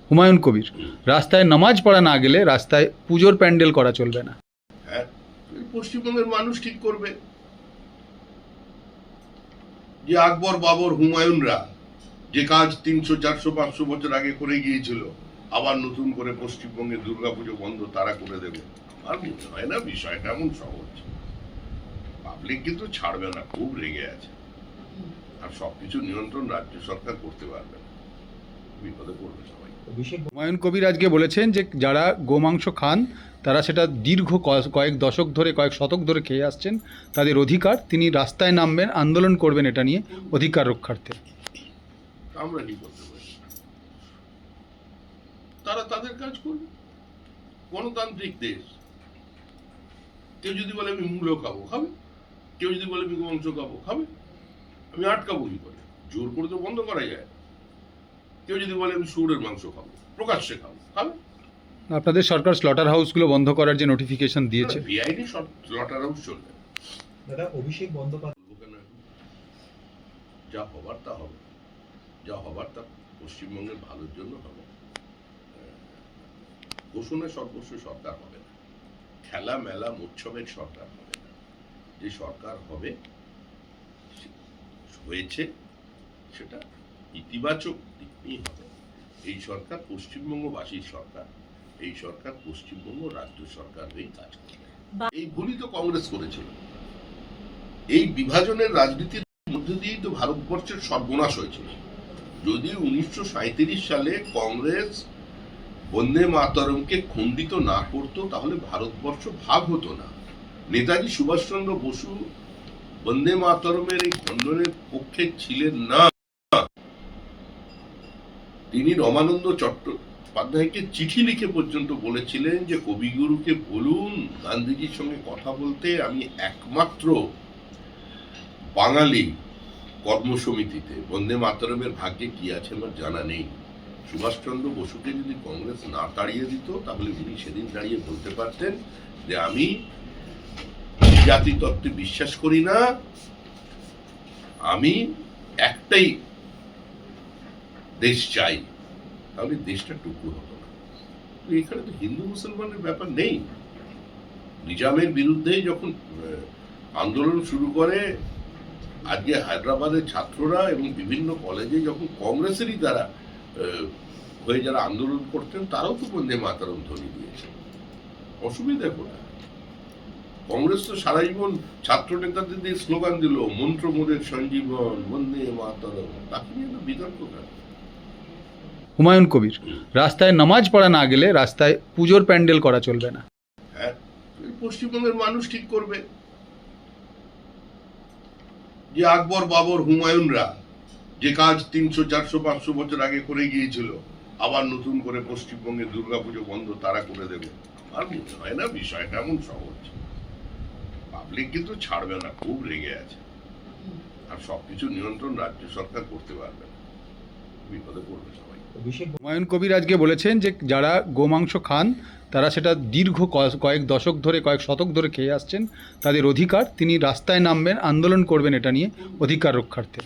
হুমায়ুন কবির, রাস্তায় নামাজ পড়া না গেলে রাস্তায় পুজোর প্যান্ডেল করা চলবে না। হ্যাঁ, পশ্চিমবঙ্গের মানুষ ঠিক করবে যে আকবর বাবর হুমায়ুনরা যে কাজ 300 400 500 বছর আগে করে গিয়েছিল আবার নতুন করে পশ্চিমবঙ্গে দুর্গাপুজো বন্ধ তারা করে দেবে। আমার মনে হয় না বিষয়টা এমন সহজ। পাবলিক কিন্তু ছাড়বে না, খুব রেগে আছে, আর সবকিছু নিয়ন্ত্রণ রাজ্য সরকার করতে পারবে না, বিপদে পড়বে সবাই। হুমায়ুন কবির আজকে বলেছেন যে যারা গোমাংস খান তারা সেটা দীর্ঘ কয়েক দশক ধরে, কয়েক শতক ধরে খেয়ে আসছেন, তাদের অধিকার, তিনি রাস্তায় নামবেন, আন্দোলন করবেন এটা নিয়ে অধিকার রক্ষার্থে। আমরা কি করতে পারি? তারা তাদের কাজ করবে, গণতান্ত্রিক দেশ। কেউ যদি বলে আমি মূলো খাবো, খাবে। কেউ যদি বলে আমি গোমাংস খাবো, খাবে। আমি আটকাবো কি করে? জোর করে তো বন্ধ করা যায়। কেউ যদি বলে আমি শুয়োরের মাংস খাবো, প্রকাশ্যে খাবো, খাবে। আপনাদের সরকার স্লটার হাউসগুলো বন্ধ করার যে নোটিফিকেশন দিয়েছে, বেআইনি স্লটার হাউস চলবে। দাদা, অভিষেক বন্দ্যোপাধ্যায় যা হবার তা হবে, যা হবার তা পশ্চিমবঙ্গের ভালোর জন্য হবে। ঘোষণা সর্বস্ব সরকার হবে না, খেলা মেলা উৎসবের সরকার হবে না। যে সরকার হবে হয়েছে সেটা ইতিবাচক দিক নিয়ে হবে। এই সরকার পশ্চিমবঙ্গবাসীর সরকার, এই সরকার পশ্চিমবঙ্গ রাজ্য সরকার হয়ে কাজ করবে। এই ভুলই তো কংগ্রেস করেছিল। এই বিভাজনের রাজনীতির মধ্যে দিয়েই তো ভারতবর্ষের সর্বনাশ হয়েছিল। যদি 1937 সালে কংগ্রেস বন্দে মাতরমকে খণ্ডিত না করতো তাহলে ভারতবর্ষ ভাগ হতো না। নেতাজি সুভাষচন্দ্র বসু বন্দে মাতরমের এই খণ্ডনের পক্ষে ছিলেন না। তিনি রমানন্দ চট্টোপাধ্যায়কে চিঠি লিখে পর্যন্ত বলেছিলেন যে কবিগুরুকে বলুন গান্ধীজির সঙ্গে কথা বলতে, আমি একমাত্র বাঙালি কর্মসমিতিতে। বন্দে মাতরমের ভাগ্যে কি আছে আমার জানা নেই। সুভাষচন্দ্র বসুকে যদি কংগ্রেস না তাড়িয়ে দিত তাহলে উনি সেদিন দাঁড়িয়ে বলতে পারতেন যে আমি জাতি তত্ত্বে বিশ্বাস করি না, আমি একটাই দেশ চাই, তাহলে দেশটা টুকরো হতো না। এখানে তো হিন্দু মুসলমানের ব্যাপার নেই। নিজামের বিরুদ্ধে যখন আন্দোলন শুরু করে, আজকে হায়দ্রাবাদের ছাত্ররা এবং বিভিন্ন কলেজে যখন কংগ্রেসেরই দ্বারা হয়ে যারা আন্দোলন করতেন তারাও তো বন্দে মাতরম ধ্বনি দিয়েছে। অসুবিধা কোথায়? কংগ্রেস তো সারা জীবন ছাত্র নেতাদের দিয়ে স্লোগান দিল, মন্ত্র মোদের সঞ্জীবন বন্দে মাতরম, তাকে নিয়ে তো বিতর্ক কেন? হুমায়ুন কবির, রাস্তায় নামাজ পড়া না গেলে রাস্তায় পুজোর প্যান্ডেল করা চলবে না। হ্যাঁ, পশ্চিমবঙ্গের মানুষ ঠিক করবে যে আকবর বাবর হুমায়ুনরা যে কাজ 300 400 500 বছর আগে করে গিয়েছিল আবার নতুন করে পশ্চিমবঙ্গে দুর্গাপুজো বন্ধ তারা করে দেবে। আমার মনে হয় না বিষয়টা এমন সহজ। পাবলিক কিন্তু ছাড়বে না, খুব রেগে আছে, আর সবকিছু নিয়ন্ত্রণ রাজ্য সরকার করতে পারবে না, বিপদে পড়বে সবাই। অভিষেক হুমায়ুন কবির আজকে বলেছেন যে যারা গোমাংস খান তারা সেটা দীর্ঘ কয়েক দশক ধরে, কয়েক শতক ধরে খেয়ে আসছেন, তাদের অধিকার, তিনি রাস্তায় নামবেন, আন্দোলন করবেন এটা নিয়ে অধিকার রক্ষার্থে।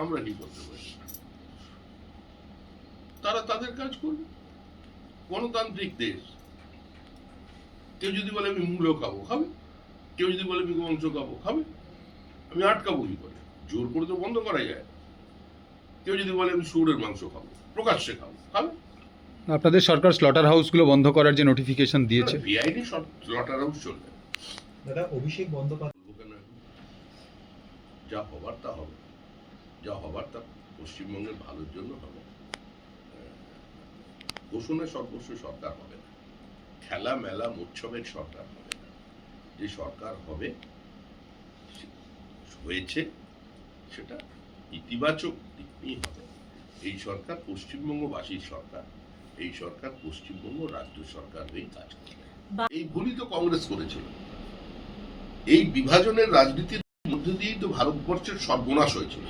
আমরা কি করতে পারি? তারা তাদের কাজ করবে, গণতান্ত্রিক দেশ। কেউ যদি বলে আমি মূলো খাবো, খাবে। কেউ যদি বলে আমি গোমাংস খাবো, খাবে। আমি আটকাবো কি করে? জোর করে তো বন্ধ করা যায়। কেউ যদি বলে আমি শুয়োরের মাংস খাবো, প্রকাশ্যে খাবো, খাবে। আপনাদের সরকার স্লটার হাউসগুলো বন্ধ করার যে নোটিফিকেশন দিয়েছে, বেআইনি স্লটার হাউস চলবে। দাদা, অভিষেক বন্দ্যোপাধ্যায় যা হবার তা হবে, যা হবার তা পশ্চিমবঙ্গের ভালোর জন্য হবে। ঘোষণা সর্বস্ব সরকার হবে না, খেলা মেলা উৎসবের সরকার হবে না। যে সরকার হবে হয়েছে সেটা ইতিবাচক দিক নিয়ে হবে। এই সরকার পশ্চিমবঙ্গবাসীর সরকার, এই সরকার পশ্চিমবঙ্গ রাজ্য সরকার হয়ে কাজ করবে। এই ভুলই তো কংগ্রেস করেছিল। এই বিভাজনের রাজনীতির মধ্যে দিয়েই তো ভারতবর্ষের সর্বনাশ হয়েছিল।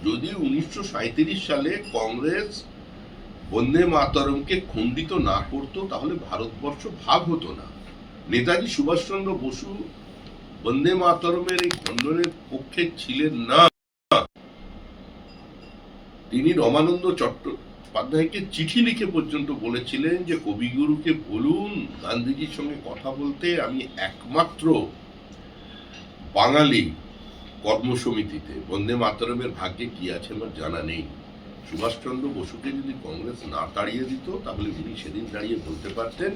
যদি 1937 সালে কংগ্রেস বন্দে মাতরমকে খণ্ডিত না করতো তাহলে ভারতবর্ষ ভাগ হতো না। নেতাজি সুভাষচন্দ্র বসু বন্দে মাতরমের এই খণ্ডনের পক্ষে ছিলেন না। তিনি রমানন্দ চট্টোপাধ্যায়কে চিঠি লিখে পর্যন্ত বলেছিলেন যে কবিগুরুকে বলুন গান্ধীজির সঙ্গে কথা বলতে, আমি একমাত্র বাঙালি কর্মসমিতিতে। বন্দে মাতরমের ভাগ্যে কি আছে আমার জানা নেই। সুভাষচন্দ্র বসুকে যদি কংগ্রেস না তাড়িয়ে দিত তাহলে উনি সেদিন দাঁড়িয়ে বলতে পারতেন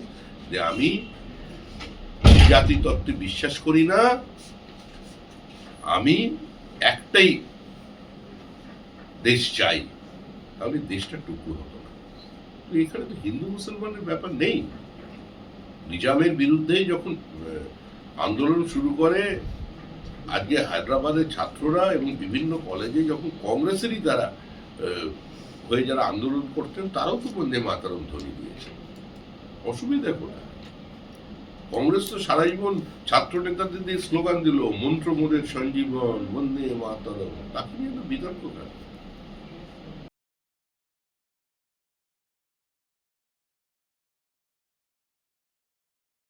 যে আমি জাতি তত্ত্বে বিশ্বাস করি না, আমি একটাই দেশ চাই, তাহলে দেশটা টুকু হতো না। তো এখানে তো হিন্দু মুসলমানের ব্যাপার নেই। নিজামের বিরুদ্ধে যখন আন্দোলন শুরু করে, আজকে হায়দ্রাবাদের ছাত্ররা এবং বিভিন্ন কলেজে যখন কংগ্রেসেরই দ্বারা হয়ে যারা আন্দোলন করতেন, তারাও তো বন্দে মাতরম ধ্বনি দিয়েছে। অসুবিধা কোথায়? কংগ্রেস তো সারা জীবন ছাত্র নেতাদের দিয়ে স্লোগান দিল, মন্ত্র মোদের সঞ্জীবন, বন্দে মাতরম, তাকে নিয়ে তো বিতর্ক কেন?